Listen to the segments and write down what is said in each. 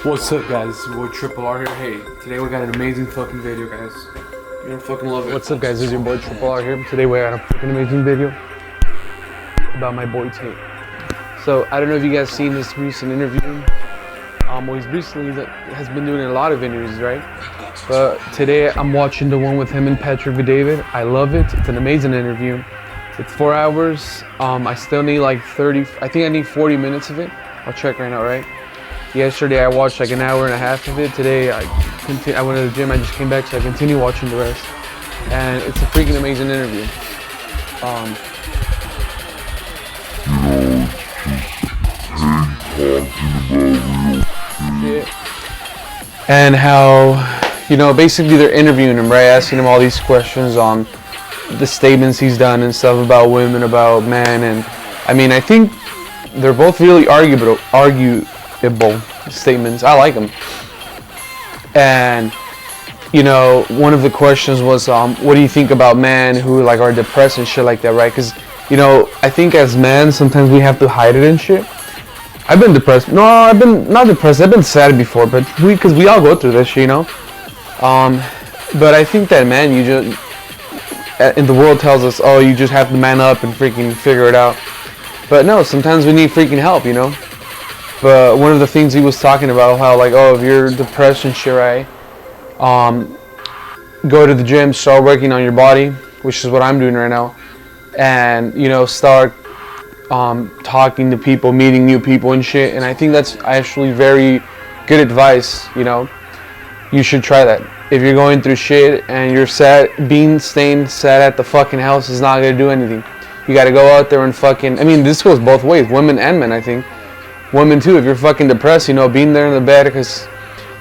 What's up, guys? It's your boy Triple R here. Hey, today we got an amazing fucking video, guys. You're gonna fucking love it. What's up, guys? This is your boy Triple R here. Today we got a fucking amazing video about my boy Tate. So I don't know if you guys seen this recent interview. Well, he's recently has been doing a lot of interviews, right? But today I'm watching the one with him and Patrick David. I love it. It's an amazing interview. It's 4 hours. I still need like 30. I think I need 40 minutes of it. I'll check right now, right? Yesterday I watched like an hour and a half of it. Today I went to the gym. I just came back, so I continue watching the rest. And it's a freaking amazing interview. And how, basically they're interviewing him, right? Asking him all these questions on the statements he's done and stuff about women, about men. And I mean, I think they're both really arguable statements. I like them. And one of the questions was, what do you think about men who like are depressed and shit like that, right? Because I think as men sometimes we have to hide it and shit. I've been depressed. No, I've been not depressed. I've been sad before, but because we all go through this, But I think that, man, in the world tells us, oh, you just have to man up and freaking figure it out. But no, sometimes we need freaking help, But one of the things he was talking about, how like, oh, if you're depressed and shit, right? Go to the gym, start working on your body, which is what I'm doing right now, and start talking to people, meeting new people and shit. And I think that's actually very good advice. You should try that. If you're going through shit and you're sad, staying sad at the fucking house is not gonna do anything. You gotta go out there and fucking. I mean, this goes both ways, women and men. I think women too. If you're fucking depressed, being there in the bed because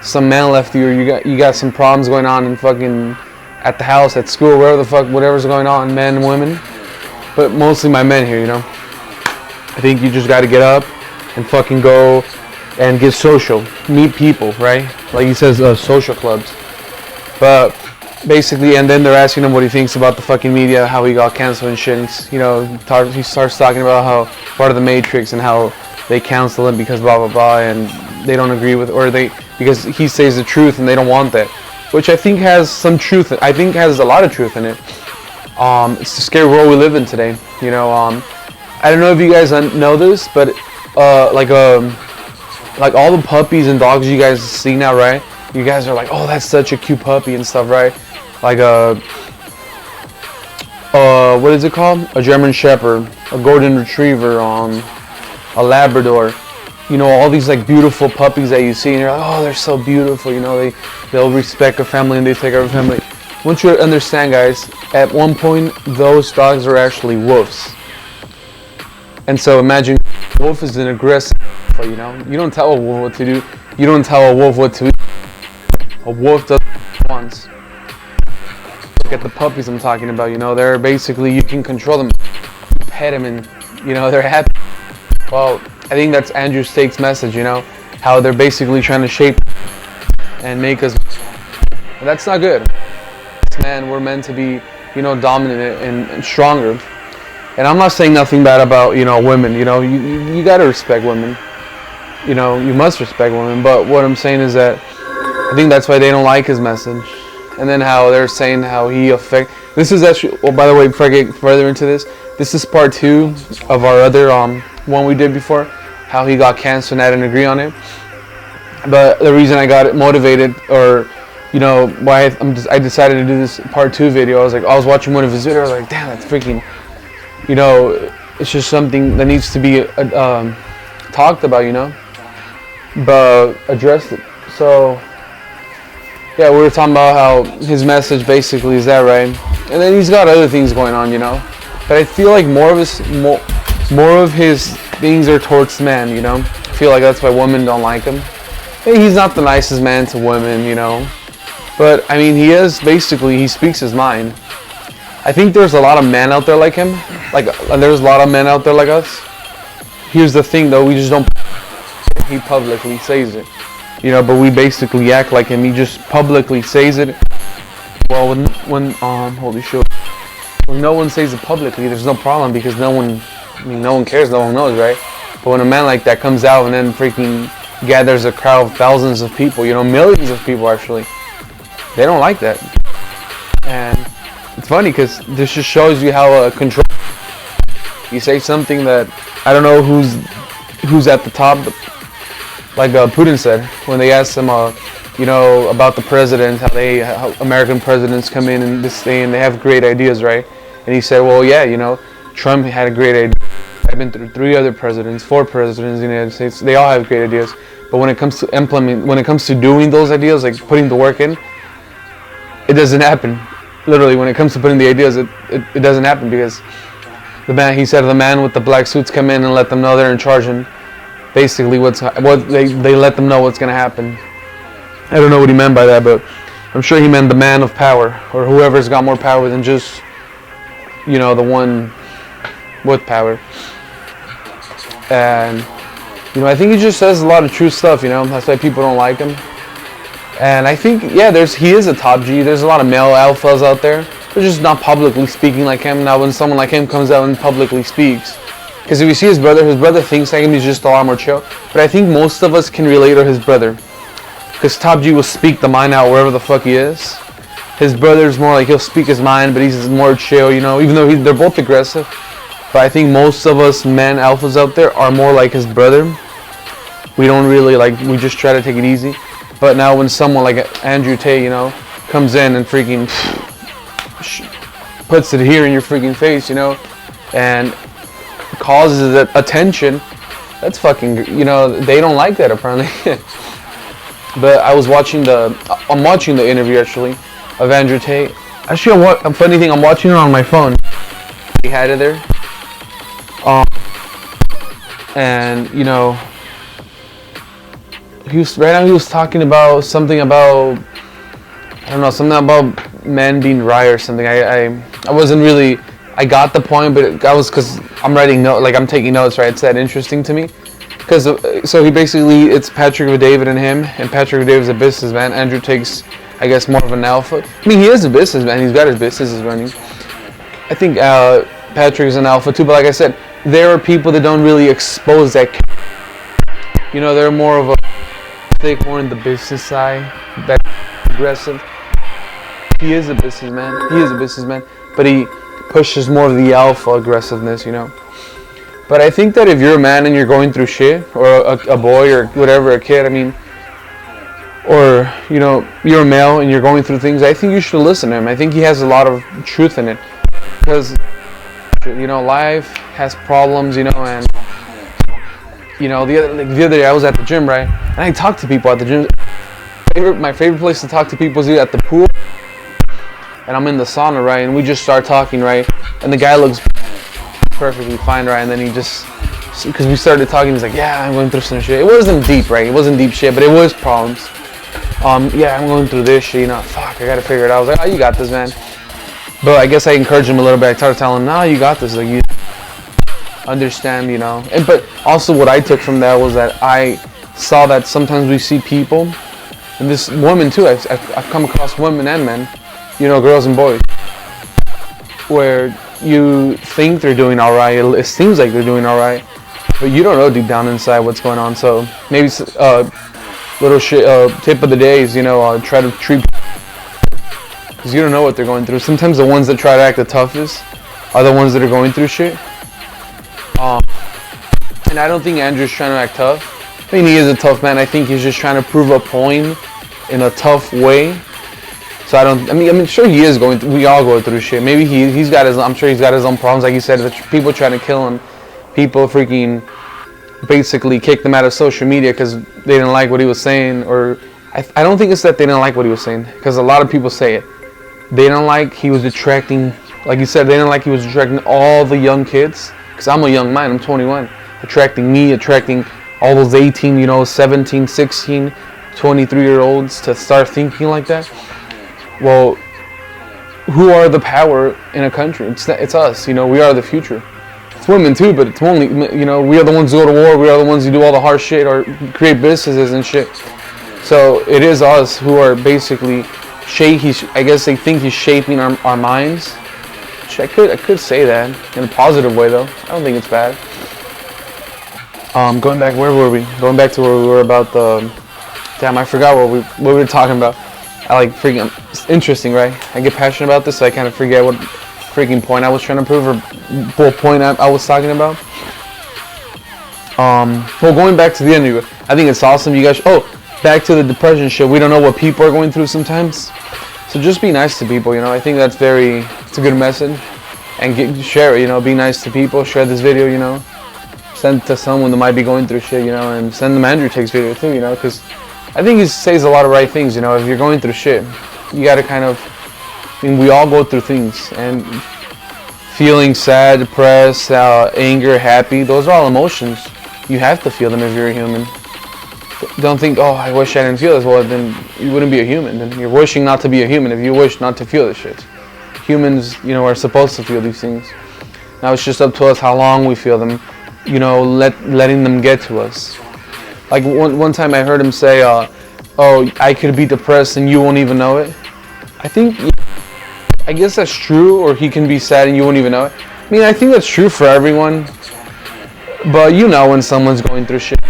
some man left you, or you got some problems going on in fucking at the house, at school, wherever the fuck, whatever's going on, men and women. But mostly my men here, I think you just gotta get up and fucking go and get social, meet people, right? Like he says, social clubs. But basically, and then they're asking him what he thinks about the fucking media, how he got canceled and shit. And, he starts talking about how part of the Matrix and how they cancel him because blah blah blah, and they don't agree with, because he says the truth and they don't want that, which I think has some truth. I think has a lot of truth in it. It's the scary world we live in today. I don't know if you guys know this, but like all the puppies and dogs you guys see now, right? You guys are like, oh, that's such a cute puppy and stuff, right? Like what is it called? A German Shepherd, a Golden Retriever, a Labrador. All these like beautiful puppies that you see, and you're like, oh, they're so beautiful. They'll respect a family and they take care of a family. I want you to understand, guys, at one point those dogs are actually wolves. And so imagine a wolf is an aggressive, you don't tell a wolf what to do. You don't tell a wolf what to eat. A wolf does what it wants. Look at the puppies I'm talking about, they're basically, you can control them, pet them, and, they're happy. Well, I think that's Andrew Tate's message, how they're basically trying to shape and make us. But that's not good. Man, we're meant to be, dominant and stronger. And I'm not saying nothing bad about, women. You gotta respect women. You must respect women. But what I'm saying is that I think that's why they don't like his message. And then how they're saying how he this is actually, well, by the way, before I get further into this is part 2 of our other one we did before, how he got cancer and I didn't agree on it. But the reason I got motivated, or why I decided to do this part 2 video, I was watching one of his videos, I was like, damn, that's freaking, it's just something that needs to be talked about, but addressed it. So yeah, we were talking about how his message basically is that, right? And then he's got other things going on, but I feel like more of his things are towards men, I feel like that's why women don't like him. Hey, he's not the nicest man to women, but I mean, he speaks his mind. I think there's a lot of men out there like him, there's a lot of men out there like us. Here's the thing though, we just don't, he publicly says it, but we basically act like him. He just publicly says it. Well, when holy shit, when no one says it publicly, there's no problem, because no one cares, no one knows, right? But when a man like that comes out and then freaking gathers a crowd of thousands of people, millions of people actually. They don't like that. And it's funny because this just shows you how control. You say something that I don't know who's at the top, but like Putin said when they asked him, about the president, how American presidents come in and this thing and they have great ideas, right? And he said, well, yeah, Trump had a great idea. I've been through 4 presidents in the United States. They all have great ideas, but when it comes to doing those ideas, like putting the work in, it doesn't happen. Literally, when it comes to putting the ideas, it doesn't happen because the man with the black suits come in and let them know they're in charge, and basically they let them know what's gonna happen. I don't know what he meant by that, but I'm sure he meant the man of power, or whoever's got more power than just the one with power. And I think he just says a lot of true stuff. That's why people don't like him. And I think, he is a top G. There's a lot of male alphas out there. They're just not publicly speaking like him. Now, when someone like him comes out and publicly speaks, because if you see his brother thinks like him, he's just a lot more chill. But I think most of us can relate to his brother, because top G will speak the mind out wherever the fuck he is. His brother's more like he'll speak his mind, but he's more chill, even though they're both aggressive. But I think most of us men alphas out there are more like his brother. We don't really we just try to take it easy. But now when someone like Andrew Tate, comes in and freaking puts it here in your freaking face, and causes attention, that's fucking, they don't like that apparently. But I'm watching the interview actually of Andrew Tate. Actually, a funny thing, I'm watching it on my phone. He had it there. And he was talking about something about, I don't know, something about men being right or something. I wasn't really, I got the point, but because I'm writing notes, I'm taking notes, right? It's that interesting to me. Because so it's Patrick David and him, and Patrick David's a businessman. Andrew Tate's, I guess, more of an alpha. I mean, he is a businessman. He's got his businesses running. I think Patrick is an alpha too, but like I said, there are people that don't really expose that. They're more of more in the business side, that aggressive. He is a businessman, but he pushes more of the alpha aggressiveness, But I think that if you're a man and you're going through shit, or a boy or whatever, a kid, or you're a male and you're going through things, I think you should listen to him. I think he has a lot of truth in it, because life has problems, and the other day I was at the gym, right, and I talked to people at the gym. My favorite place to talk to people is either at the pool, and I'm in the sauna, right, and we just start talking, right, and the guy looks perfectly fine, right, and then he just, because we started talking, he's like, yeah, I'm going through some shit. It wasn't deep, right, it wasn't deep shit, but it was problems. Yeah, I'm going through this shit, fuck, I gotta figure it out. I was like, oh, you got this, man. But I guess I encouraged him a little bit. I started telling him, no, you got this, you understand, but also what I took from that was that I saw that sometimes we see people, and this woman too, I've come across women and men, girls and boys, where you think they're doing alright, it seems like they're doing alright, but you don't know deep down inside what's going on. So maybe little shit, tip of the day is, try to treat, because you don't know what they're going through. Sometimes the ones that try to act the toughest are the ones that are going through shit. And I don't think Andrew's trying to act tough. I mean, he is a tough man. I think he's just trying to prove a point in a tough way. So I'm sure he is going through, we all go through shit. Maybe I'm sure he's got his own problems. Like he said, people trying to kill him. People freaking basically kicked him out of social media because they didn't like what he was saying. Or I don't think it's that they didn't like what he was saying, because a lot of people say it. They didn't like he was attracting, like you said, they didn't like he was attracting all the young kids. Because I'm a young man, I'm 21. Attracting all those 18, 17, 16, 23-year-olds to start thinking like that. Well, who are the power in a country? It's us, we are the future. It's women too, but it's only, we are the ones who go to war, we are the ones who do all the hard shit or create businesses and shit. So it is us who are basically I guess they think he's shaping our minds. I could say that in a positive way though. I don't think it's bad. Going back, where were we? Going back to where we were about the. Damn, I forgot what we were talking about. I like freaking. It's interesting, right? I get passionate about this, so I kind of forget what freaking point I was trying to prove or what point I was talking about. Well, going back to the end, I think it's awesome. You guys. Oh, back to the depression shit. We don't know what people are going through sometimes, so just be nice to people. You know, I think that's it's a good message, and share it. You know, be nice to people. Share this video. You know, send it to someone that might be going through shit. You know, and send them Andrew Tate's video too. You know, because I think he says a lot of right things. You know, if you're going through shit, you gotta kind of. I mean, we all go through things, and feeling sad, depressed, anger, happy. Those are all emotions. You have to feel them if you're a human. Don't think, oh, I wish I didn't feel this. Well, then you wouldn't be a human. Then you're wishing not to be a human if you wish not to feel this shit. Humans, you know, are supposed to feel these things. Now it's just up to us how long we feel them. You know, letting them get to us. Like one time I heard him say, oh, I could be depressed and you won't even know it. I guess that's true, or he can be sad and you won't even know it. I mean, I think that's true for everyone. But you know when someone's going through shit.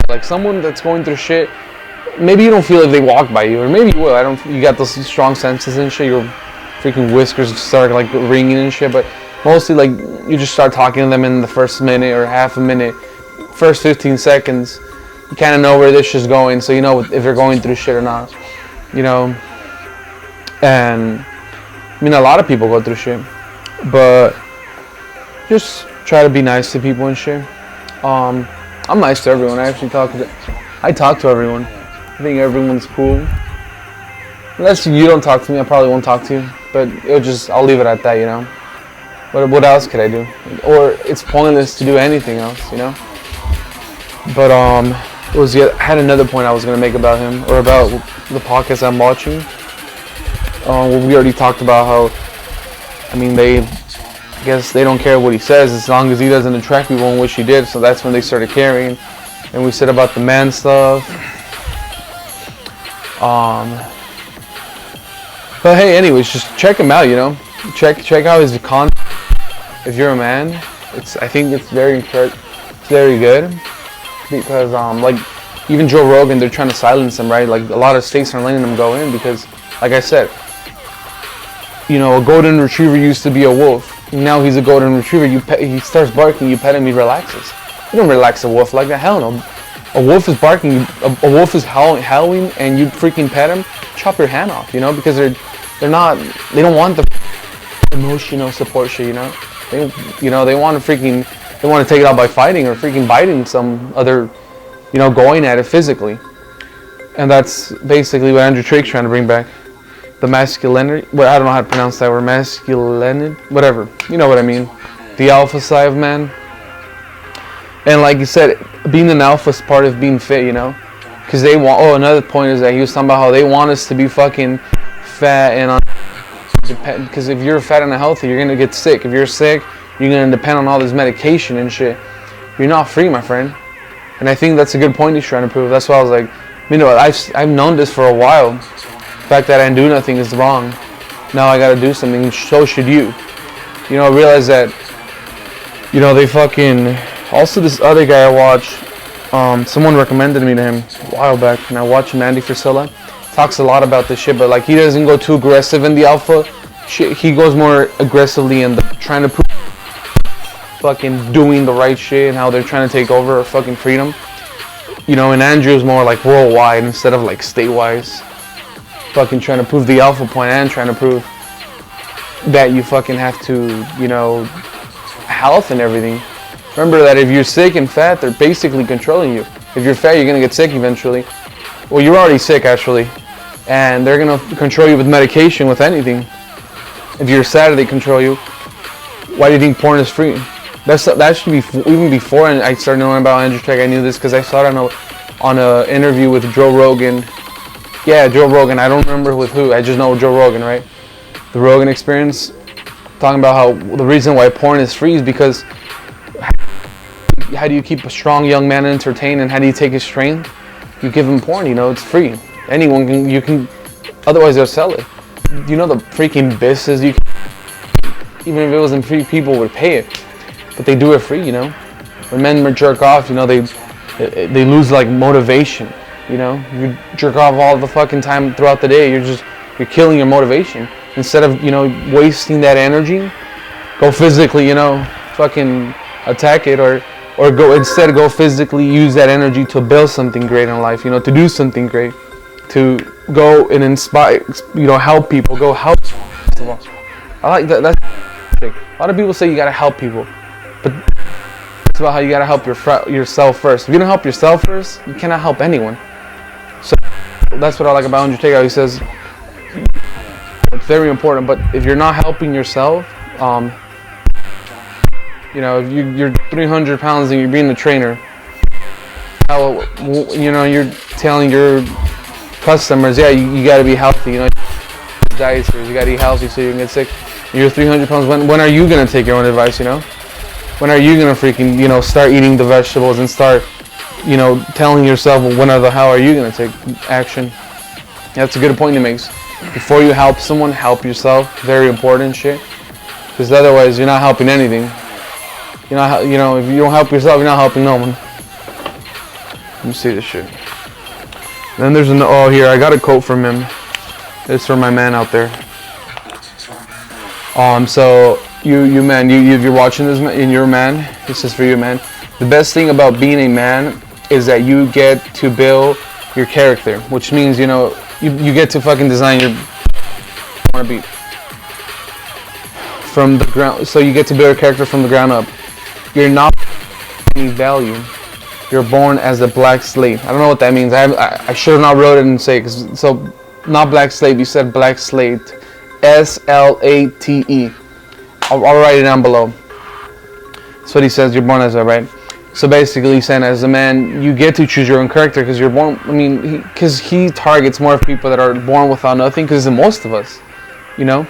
Like someone that's going through shit, maybe you don't feel if they walk by you, or maybe you will. You got those strong senses and shit. Your freaking whiskers start like ringing and shit. But mostly like you just start talking to them in the first minute or half a minute, first 15 seconds. You kind of know where this shit's going, so you know if they're going through shit or not. You know. And I mean, a lot of people go through shit, but just try to be nice to people and shit. I'm nice to everyone. I talk to everyone. I think everyone's cool. Unless you don't talk to me, I probably won't talk to you. But I'll leave it at that, you know. What else could I do? Or it's pointless to do anything else, you know. But I had another point I was gonna make about him, or about the podcast I'm watching. We already talked about how, I mean, I guess they don't care what he says as long as he doesn't attract people and wish he did. So that's when they started caring. And we said about the man stuff. But hey, anyways, just check him out. You know, check out his content. If you're a man, I think it's very good because like even Joe Rogan, they're trying to silence him, right? Like a lot of states are letting him go in because, like I said, you know, a golden retriever used to be a wolf. Now he's a golden retriever. He starts barking, you pet him, he relaxes. You don't relax a wolf like that. Hell no. A wolf is barking, a wolf is howling, and you freaking pet him, chop your hand off, you know, because they don't want the emotional support shit, you know. They want to take it out by fighting or freaking biting some other, you know, going at it physically. And that's basically what Andrew Tate's trying to bring back. The masculinity, well, I don't know how to pronounce that word, masculinity, whatever, you know what I mean, the alpha side of man. And like you said, being an alpha is part of being fit, you know, because another point is that he was talking about how they want us to be fucking fat and because if you're fat and unhealthy, you're going to get sick. If you're sick, you're going to depend on all this medication and shit. You're not free, my friend. And I think that's a good point he's trying to prove. That's why I was like, you know, I've known this for a while. The fact that I do nothing is wrong. Now I gotta do something, so should you. You know, I realize that, you know, they fucking... Also, this other guy I watched, someone recommended me to him a while back, and I watched him, Andy Frisella. Talks a lot about this shit, but like he doesn't go too aggressive in the alpha shit. He goes more aggressively in the trying to prove fucking doing the right shit and how they're trying to take over fucking freedom. You know, and Andrew's more like worldwide instead of like state-wise. Fucking trying to prove the alpha point and trying to prove that you fucking have to, you know, health and everything. Remember that if you're sick and fat, they're basically controlling you. If you're fat, you're gonna get sick eventually. Well, you're already sick actually, and they're gonna control you with medication, with anything. If you're sad, they control you. Why do you think porn is free? That should be even before I started knowing about Andrew Tate. I knew this because I saw it on a interview with Joe Rogan. Yeah, Joe Rogan. I don't remember with who. I just know Joe Rogan, right? The Rogan Experience, talking about how the reason why porn is free is because how do you keep a strong young man entertained, and how do you take his strength? You give him porn. You know, it's free. Anyone can. You can. Otherwise, they'll sell it. You know the freaking business. Even if it wasn't free, people would pay it. But they do it free, you know. When men jerk off, you know, they lose like motivation. You know, you jerk off all the fucking time throughout the day. You're killing your motivation. Instead of, you know, wasting that energy, go physically, you know, fucking attack it, or go physically use that energy to build something great in life. You know, to do something great, to go and inspire, you know, help people. Go help. I like that. That's a lot of people say you gotta help people, but it's about how you gotta help yourself first. If you don't help yourself first, you cannot help anyone. So that's what I like about Andrew Tate. He says it's very important. But if you're not helping yourself, you know, if you're 300 pounds and you're being a trainer, you know, you're telling your customers, yeah, you got to be healthy. You know, diet series, you got to eat healthy so you can get sick. You're 300 pounds. When are you gonna take your own advice? You know, when are you gonna freaking, you know, start eating the vegetables and start, you know, telling yourself, well, when or the hell are you gonna take action? That's a good point he makes. Before you help someone, help yourself. Very important shit. Because otherwise, you're not helping anything. You know, if you don't help yourself, you're not helping no one. Let me see this shit. Then there's oh, here, I got a quote from him. It's from my man out there. So you man, if you're watching this and you're a man, this is for you, man. The best thing about being a man is that you get to build your character, which means, you know, you get to fucking design your wanna be from the ground. So you get to build a character from the ground up. You're not any value. You're born as a black slate. I don't know what that means. I should have not wrote it and say it. So not black slate. You said black slate. SLATE. I'll write it down below. That's what he says. You're born as that, right? So basically, he's saying as a man, you get to choose your own character because you're born. I mean, because he targets more people that are born without nothing. Because most of us, you know,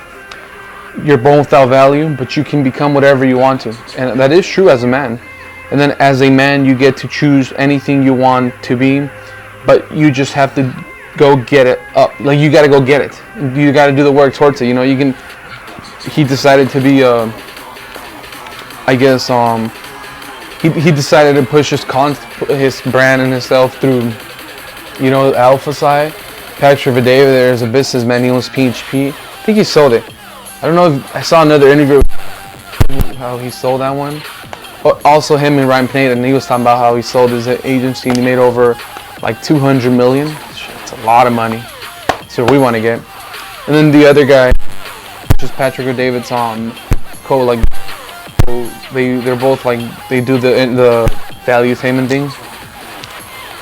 you're born without value, but you can become whatever you want to, and that is true as a man. And then as a man, you get to choose anything you want to be, but you just have to go get it up. Like, you got to go get it. You got to do the work towards it. You know, you can. He decided to be I guess he decided to push his brand and himself through, you know, Alpha Psi. Patrick Vadeva, there's a businessman. He owns PHP. I think he sold it. I don't know if I saw another interview how he sold that one. But also him and Ryan Pineda, and he was talking about how he sold his agency and he made over like 200 million. It's a lot of money. So we want to get. And then the other guy, which is Patrick or David's like they're both like they do the valuetainment thing.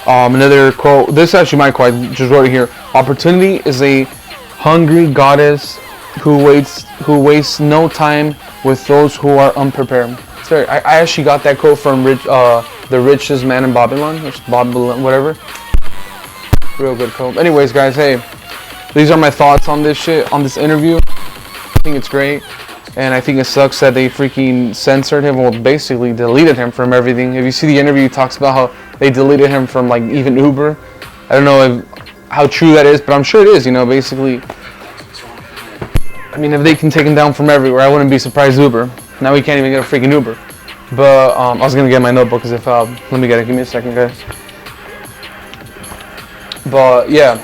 Another quote. This is actually my quote. I just wrote it here. Opportunity is a hungry goddess who wastes no time with those who are unprepared. It's very. I actually got that quote from the richest man in Babylon, or Babylon, whatever. Real good quote. Anyways, guys, hey, these are my thoughts on this shit, on this interview. I think it's great, and I think it sucks that they freaking censored him, well, basically deleted him from everything. If you see the interview, he talks about how they deleted him from like even Uber. I don't know how true that is, but I'm sure it is. You know, basically. I mean, if they can take him down from everywhere, I wouldn't be surprised. Uber. Now we can't even get a freaking Uber. But I was gonna get my notebook because if let me get it. Give me a second, guys. But yeah.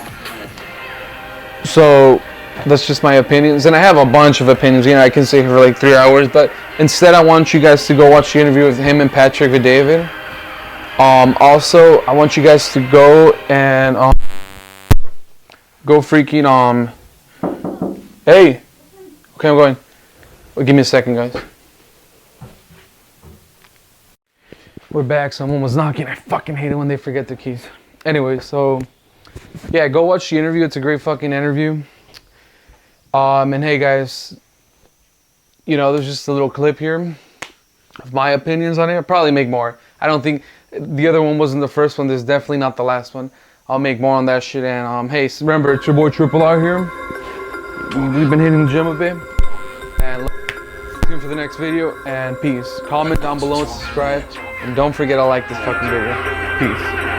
So that's just my opinions, and I have a bunch of opinions. You know, I can stay here for like 3 hours, but instead, I want you guys to go watch the interview with him and Patrick and David. Also, I want you guys to go and go freaking Hey. Okay, I'm going. Well, give me a second, guys. We're back. Someone was knocking. I fucking hate it when they forget their keys. Anyway, so yeah, go watch the interview. It's a great fucking interview. And hey, guys, you know, there's just a little clip here of my opinions on it. I'll probably make more. I don't think the other one wasn't the first one. This is definitely not the last one. I'll make more on that shit. And hey, remember, it's your boy Triple R here. We've been hitting the gym a bit. And stay tuned for the next video. And peace. Comment down below and subscribe. And don't forget to like this fucking video. Peace.